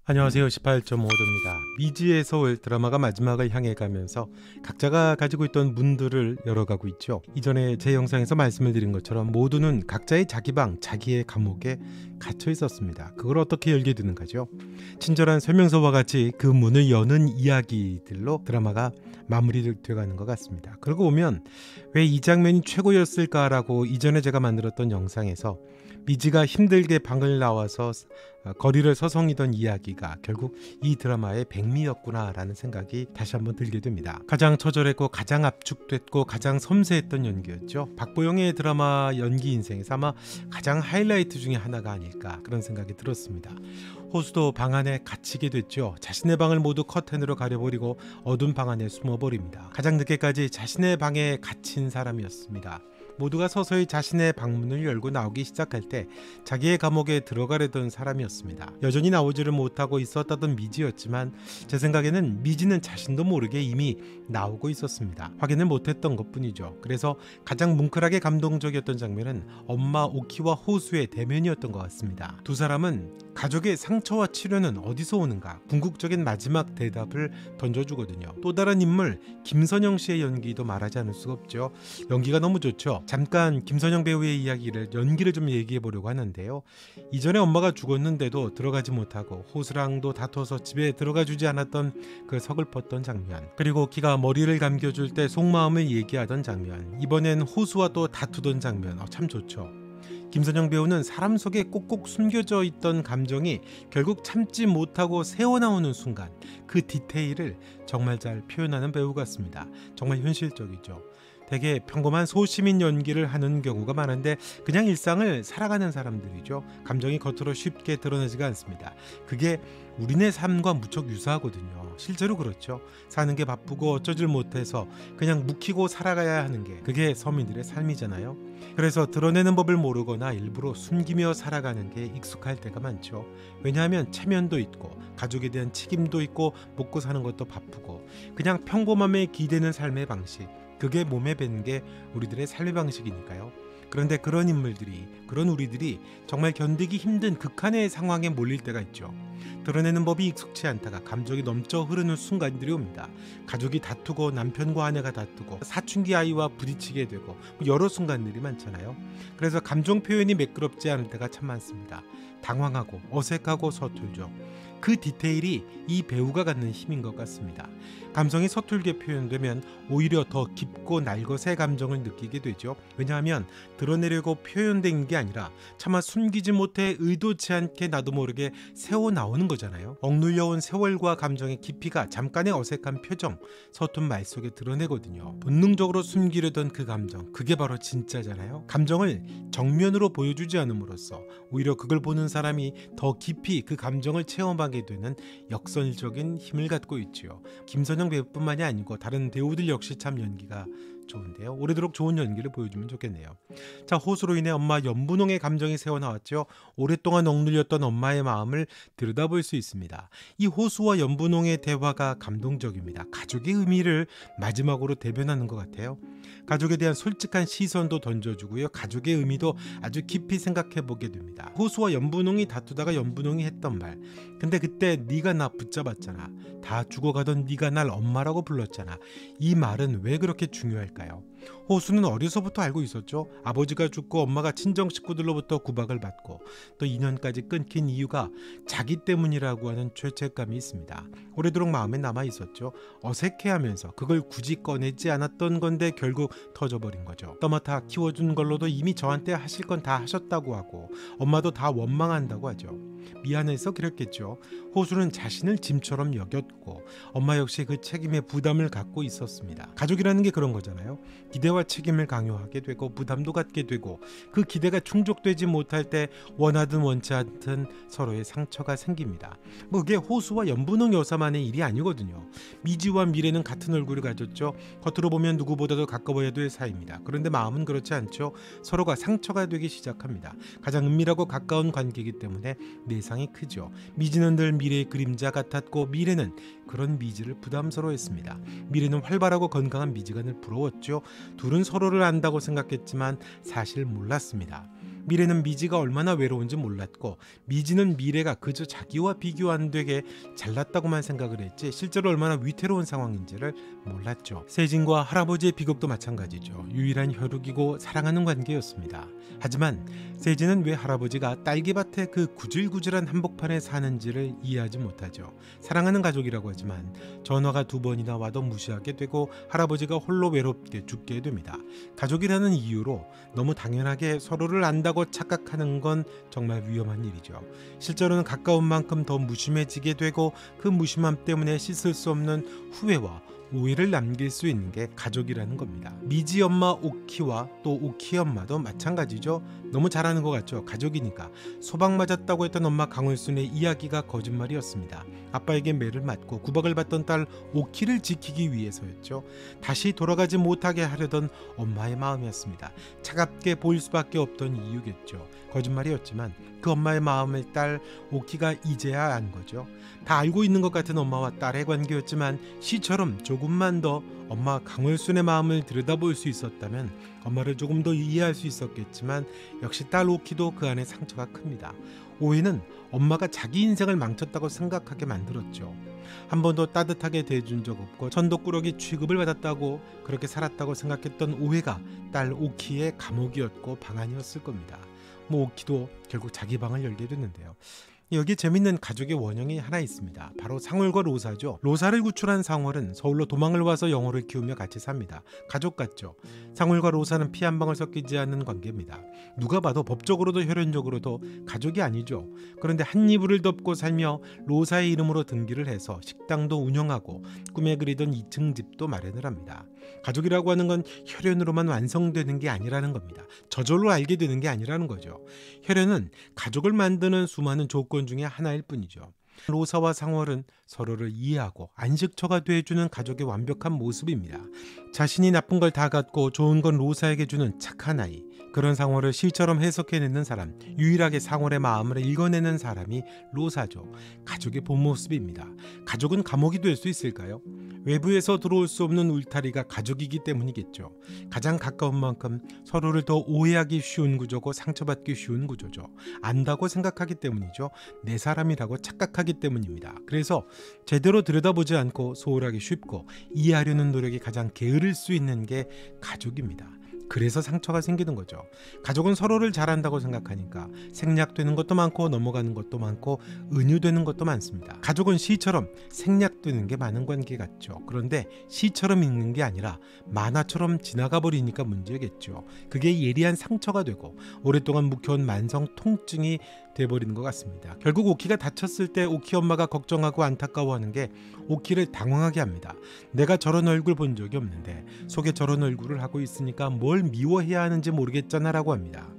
안녕하세요. 18.5도입니다. 미지의 서울 드라마가 마지막을 향해 가면서 각자가 가지고 있던 문들을 열어가고 있죠. 이전에 제 영상에서 말씀을 드린 것처럼 모두는 각자의 자기 방, 자기의 감옥에 갇혀 있었습니다. 그걸 어떻게 열게 되는가죠? 친절한 설명서와 같이 그 문을 여는 이야기들로 드라마가 마무리되어가는 것 같습니다. 그러고 보면 왜 이 장면이 최고였을까라고 이전에 제가 만들었던 영상에서 미지가 힘들게 방을 나와서 거리를 서성이던 이야기가 결국 이 드라마의 백미였구나라는 생각이 다시 한번 들게 됩니다. 가장 처절했고 가장 압축됐고 가장 섬세했던 연기였죠. 박보영의 드라마 연기 인생에서 아마 가장 하이라이트 중에 하나가 아닐까 그런 생각이 들었습니다. 호수도 방 안에 갇히게 됐죠. 자신의 방을 모두 커튼으로 가려버리고 어두운 방 안에 숨어버립니다. 가장 늦게까지 자신의 방에 갇힌 사람이었습니다. 모두가 서서히 자신의 방문을 열고 나오기 시작할 때 자기의 감옥에 들어가려던 사람이었습니다. 여전히 나오지를 못하고 있었다던 미지였지만 제 생각에는 미지는 자신도 모르게 이미 나오고 있었습니다. 확인을 못했던 것뿐이죠. 그래서 가장 뭉클하게 감동적이었던 장면은 엄마 오키와 호수의 대면이었던 것 같습니다. 두 사람은 가족의 상처와 치료는 어디서 오는가 궁극적인 마지막 대답을 던져주거든요. 또 다른 인물 김선영 씨의 연기도 말하지 않을 수가 없죠. 연기가 너무 좋죠. 잠깐 김선영 배우의 연기를 좀 얘기해 보려고 하는데요. 이전에 엄마가 죽었는데도 들어가지 못하고 호수랑도 다퉈서 집에 들어가 주지 않았던 그 서글펐던 장면, 그리고 키가 머리를 감겨줄 때 속마음을 얘기하던 장면, 이번엔 호수와 또 다투던 장면 참 좋죠. 김선영 배우는 사람 속에 꼭꼭 숨겨져 있던 감정이 결국 참지 못하고 새어나오는 순간 그 디테일을 정말 잘 표현하는 배우 같습니다. 정말 현실적이죠. 되게 평범한 소시민 연기를 하는 경우가 많은데 그냥 일상을 살아가는 사람들이죠. 감정이 겉으로 쉽게 드러나지가 않습니다. 그게 우리네 삶과 무척 유사하거든요. 실제로 그렇죠. 사는 게 바쁘고 어쩌질 못해서 그냥 묵히고 살아가야 하는 게 그게 서민들의 삶이잖아요. 그래서 드러내는 법을 모르거나 일부러 숨기며 살아가는 게 익숙할 때가 많죠. 왜냐하면 체면도 있고 가족에 대한 책임도 있고 먹고 사는 것도 바쁘고 그냥 평범함에 기대는 삶의 방식, 그게 몸에 밴 게 우리들의 삶의 방식이니까요. 그런데 그런 인물들이, 그런 우리들이 정말 견디기 힘든 극한의 상황에 몰릴 때가 있죠. 드러내는 법이 익숙치 않다가 감정이 넘쳐 흐르는 순간들이 옵니다. 가족이 다투고 남편과 아내가 다투고 사춘기 아이와 부딪히게 되고 여러 순간들이 많잖아요. 그래서 감정 표현이 매끄럽지 않을 때가 참 많습니다. 당황하고 어색하고 서툴죠. 그 디테일이 이 배우가 갖는 힘인 것 같습니다. 감성이 서툴게 표현되면 오히려 더 깊고 날것의 감정을 느끼게 되죠. 왜냐하면 드러내려고 표현된 게 아니라 차마 숨기지 못해 의도치 않게 나도 모르게 새어나오는 거잖아요. 억눌려온 세월과 감정의 깊이가 잠깐의 어색한 표정, 서툰 말 속에 드러내거든요. 본능적으로 숨기려던 그 감정, 그게 바로 진짜잖아요. 감정을 정면으로 보여주지 않음으로써 오히려 그걸 보는 사람이 더 깊이 그 감정을 체험하게 되는 역설적인 힘을 갖고 있지요. 김선영 배우뿐만이 아니고 다른 배우들 역시 참 연기가 좋은데요. 오래도록 좋은 연기를 보여주면 좋겠네요. 자, 호수로 인해 엄마 연분홍의 감정이 새어나왔죠. 오랫동안 억눌렸던 엄마의 마음을 들여다볼 수 있습니다. 이 호수와 연분홍의 대화가 감동적입니다. 가족의 의미를 마지막으로 대변하는 것 같아요. 가족에 대한 솔직한 시선도 던져주고요. 가족의 의미도 아주 깊이 생각해 보게 됩니다. 호수와 연분홍이 다투다가 연분홍이 했던 말, 근데 그때 네가 나 붙잡았잖아, 다 죽어가던 네가 날 엄마라고 불렀잖아, 이 말은 왜 그렇게 중요할까요? 호수는 어려서부터 알고 있었죠. 아버지가 죽고 엄마가 친정 식구들로부터 구박을 받고 또 인연까지 끊긴 이유가 자기 때문이라고 하는 죄책감이 있습니다. 오래도록 마음에 남아 있었죠. 어색해하면서 그걸 굳이 꺼내지 않았던 건데 결국 터져버린 거죠. 떠맡아 키워준 걸로도 이미 저한테 하실 건 다 하셨다고 하고 엄마도 다 원망한다고 하죠. 미안해서 그랬겠죠. 호수는 자신을 짐처럼 여겼고 엄마 역시 그 책임의 부담을 갖고 있었습니다. 가족이라는 게 그런 거잖아요. 기대와 책임을 강요하게 되고 부담도 갖게 되고 그 기대가 충족되지 못할 때 원하든 원치 않든 서로의 상처가 생깁니다. 그게 호수와 연분홍 여사만의 일이 아니거든요. 미지와 미래는 같은 얼굴을 가졌죠. 겉으로 보면 누구보다도 가까워야 될 사이입니다. 그런데 마음은 그렇지 않죠. 서로가 상처가 되기 시작합니다. 가장 은밀하고 가까운 관계이기 때문에 내상이 크죠. 미지는 늘 미래의 그림자 같았고 미래는 그런 미지를 부담스러워했습니다. 미래는 활발하고 건강한 미지가 늘 부러웠죠. 둘은 서로를 안다고 생각했지만 사실 몰랐습니다. 미래는 미지가 얼마나 외로운지 몰랐고 미지는 미래가 그저 자기와 비교 안 되게 잘났다고만 생각을 했지 실제로 얼마나 위태로운 상황인지를 몰랐죠. 세진과 할아버지의 비극도 마찬가지죠. 유일한 혈육이고 사랑하는 관계였습니다. 하지만 세진은 왜 할아버지가 딸기밭에 그 구질구질한 한복판에 사는지를 이해하지 못하죠. 사랑하는 가족이라고 하지만 전화가 2번이나 와도 무시하게 되고 할아버지가 홀로 외롭게 죽게 됩니다. 가족이라는 이유로 너무 당연하게 서로를 안다고 착각하는 건 정말 위험한 일이죠. 실제로는 가까운 만큼 더 무심해지게 되고 그 무심함 때문에 씻을 수 없는 후회와 오해를 남길 수 있는 게 가족이라는 겁니다. 미지 엄마 오키와 또 오키 엄마도 마찬가지죠. 너무 잘하는 것 같죠. 가족이니까. 소방 맞았다고 했던 엄마 강월순의 이야기가 거짓말이었습니다. 아빠에게 매를 맞고 구박을 받던 딸 오키를 지키기 위해서였죠. 다시 돌아가지 못하게 하려던 엄마의 마음이었습니다. 차갑게 보일 수밖에 없던 이유겠죠. 거짓말이었지만 그 엄마의 마음을 딸 오키가 이제야 안 거죠. 다 알고 있는 것 같은 엄마와 딸의 관계였지만 시처럼 조금만 더 엄마 강월순의 마음을 들여다볼 수 있었다면 엄마를 조금 더 이해할 수 있었겠지만 역시 딸 오키도 그 안에 상처가 큽니다. 오해는 엄마가 자기 인생을 망쳤다고 생각하게 만들었죠. 한 번도 따뜻하게 대해준 적 없고 천도꾸러기 취급을 받았다고 그렇게 살았다고 생각했던 오해가 딸 오키의 감옥이었고 방안이었을 겁니다. 오키도 결국 자기 방을 열게 됐는데요. 여기 재밌는 가족의 원형이 하나 있습니다. 바로 상월과 로사죠. 로사를 구출한 상월은 서울로 도망을 와서 영호를 키우며 같이 삽니다. 가족 같죠. 상월과 로사는 피 한 방울 섞이지 않는 관계입니다. 누가 봐도 법적으로도 혈연적으로도 가족이 아니죠. 그런데 한 이불을 덮고 살며 로사의 이름으로 등기를 해서 식당도 운영하고 꿈에 그리던 2층 집도 마련을 합니다. 가족이라고 하는 건 혈연으로만 완성되는 게 아니라는 겁니다. 저절로 알게 되는 게 아니라는 거죠. 혈연은 가족을 만드는 수많은 조건 중에 하나일 뿐이죠. 로사와 상월은 서로를 이해하고 안식처가 돼주는 가족의 완벽한 모습입니다. 자신이 나쁜 걸 다 갖고 좋은 건 로사에게 주는 착한 아이. 그런 상월을 시처럼 해석해내는 사람, 유일하게 상월의 마음을 읽어내는 사람이 로사죠. 가족의 본 모습입니다. 가족은 감옥이 될 수 있을까요? 외부에서 들어올 수 없는 울타리가 가족이기 때문이겠죠. 가장 가까운 만큼 서로를 더 오해하기 쉬운 구조고 상처받기 쉬운 구조죠. 안다고 생각하기 때문이죠. 내 사람이라고 착각하기 때문입니다. 그래서 제대로 들여다보지 않고 소홀하기 쉽고 이해하려는 노력이 가장 게으를 수 있는 게 가족입니다. 그래서 상처가 생기는 거죠. 가족은 서로를 잘한다고 생각하니까 생략되는 것도 많고 넘어가는 것도 많고 은유되는 것도 많습니다. 가족은 시처럼 생략되는 게 많은 관계 같죠. 그런데 시처럼 있는 게 아니라 만화처럼 지나가 버리니까 문제겠죠. 그게 예리한 상처가 되고 오랫동안 묵혀온 만성 통증이 돼버리는 것 같습니다. 결국 오키가 다쳤을 때 오키 엄마가 걱정하고 안타까워하는 게 오키를 당황하게 합니다. 내가 저런 얼굴 본 적이 없는데 속에 저런 얼굴을 하고 있으니까 뭘 미워해야 하는지 모르겠잖아 라고 합니다.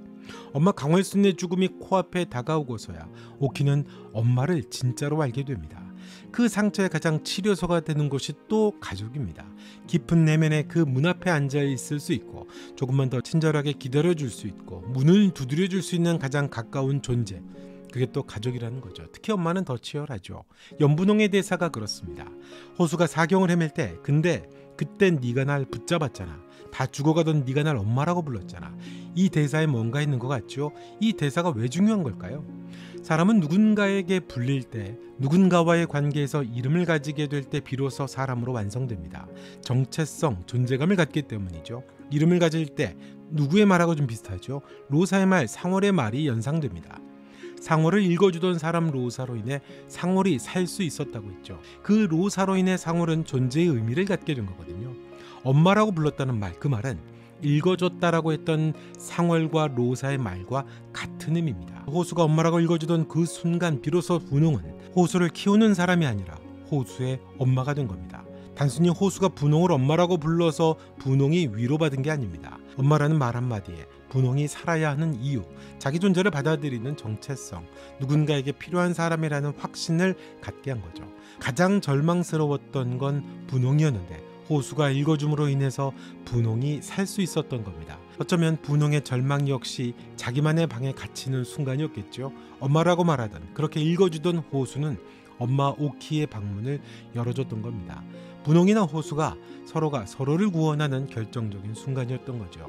엄마 강월순의 죽음이 코앞에 다가오고서야 오키는 엄마를 진짜로 알게 됩니다. 그 상처의 가장 치료소가 되는 곳이 또 가족입니다. 깊은 내면에 그 문 앞에 앉아 있을 수 있고 조금만 더 친절하게 기다려줄 수 있고 문을 두드려줄 수 있는 가장 가까운 존재, 그게 또 가족이라는 거죠. 특히 엄마는 더 치열하죠. 연분홍의 대사가 그렇습니다. 호수가 사경을 헤맬 때 근데 그땐 네가 날 붙잡았잖아. 다 죽어가던 네가 날 엄마라고 불렀잖아. 이 대사에 뭔가 있는 것 같죠? 이 대사가 왜 중요한 걸까요? 사람은 누군가에게 불릴 때, 누군가와의 관계에서 이름을 가지게 될 때 비로소 사람으로 완성됩니다. 정체성, 존재감을 갖기 때문이죠. 이름을 가질 때 누구의 말하고 좀 비슷하죠. 로사의 말, 상월의 말이 연상됩니다. 상월을 읽어주던 사람 로사로 인해 상월이 살 수 있었다고 했죠. 그 로사로 인해 상월은 존재의 의미를 갖게 된 거거든요. 엄마라고 불렀다는 말, 그 말은 읽어줬다라고 했던 상월과 로사의 말과 같은 의미입니다. 호수가 엄마라고 읽어주던 그 순간 비로소 분홍은 호수를 키우는 사람이 아니라 호수의 엄마가 된 겁니다. 단순히 호수가 분홍을 엄마라고 불러서 분홍이 위로받은 게 아닙니다. 엄마라는 말 한마디에 분홍이 살아야 하는 이유, 자기 존재를 받아들이는 정체성, 누군가에게 필요한 사람이라는 확신을 갖게 한 거죠. 가장 절망스러웠던 건 분홍이었는데 호수가 읽어줌으로 인해서 분홍이 살 수 있었던 겁니다. 어쩌면 분홍의 절망 역시 자기만의 방에 갇히는 순간이었겠죠. 엄마라고 말하던, 그렇게 읽어주던 호수는 엄마 오키의 방문을 열어줬던 겁니다. 분홍이나 호수가 서로가 서로를 구원하는 결정적인 순간이었던 거죠.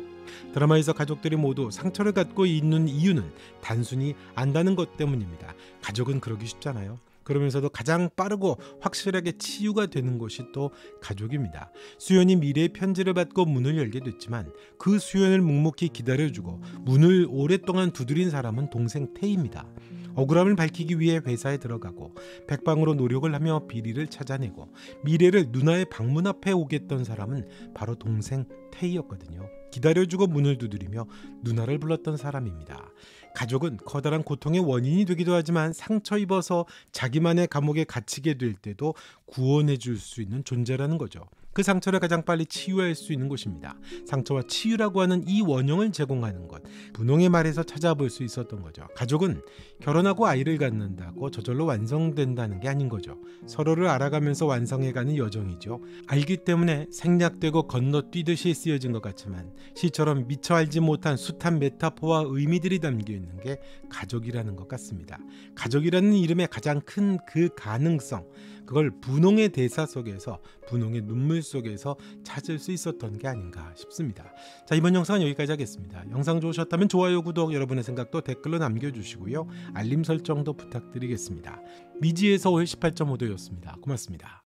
드라마에서 가족들이 모두 상처를 갖고 있는 이유는 단순히 안다는 것 때문입니다. 가족은 그러기 쉽잖아요. 그러면서도 가장 빠르고 확실하게 치유가 되는 것이 또 가족입니다. 수연이 미래의 편지를 받고 문을 열게 됐지만 그 수연을 묵묵히 기다려주고 문을 오랫동안 두드린 사람은 동생 태희입니다. 억울함을 밝히기 위해 회사에 들어가고 백방으로 노력을 하며 비리를 찾아내고 미래를 누나의 방문 앞에 오게 했던 사람은 바로 동생 태희였거든요. 기다려주고 문을 두드리며 누나를 불렀던 사람입니다. 가족은 커다란 고통의 원인이 되기도 하지만 상처 입어서 자기만의 감옥에 갇히게 될 때도 구원해 줄 수 있는 존재라는 거죠. 그 상처를 가장 빨리 치유할 수 있는 곳입니다. 상처와 치유라고 하는 이 원형을 제공하는 것, 분홍의 말에서 찾아볼 수 있었던 거죠. 가족은 결혼하고 아이를 갖는다고 저절로 완성된다는 게 아닌 거죠. 서로를 알아가면서 완성해가는 여정이죠. 알기 때문에 생략되고 건너뛰듯이 쓰여진 것 같지만 시처럼 미처 알지 못한 숱한 메타포와 의미들이 담겨 있는 게 가족이라는 것 같습니다. 가족이라는 이름의 가장 큰 그 가능성, 그걸 분홍의 대사 속에서, 분홍의 눈물 속에서 찾을 수 있었던 게 아닌가 싶습니다. 자, 이번 영상은 여기까지 하겠습니다. 영상 좋으셨다면 좋아요, 구독, 여러분의 생각도 댓글로 남겨주시고요. 알림 설정도 부탁드리겠습니다. 미지에서 올 18.5도였습니다. 고맙습니다.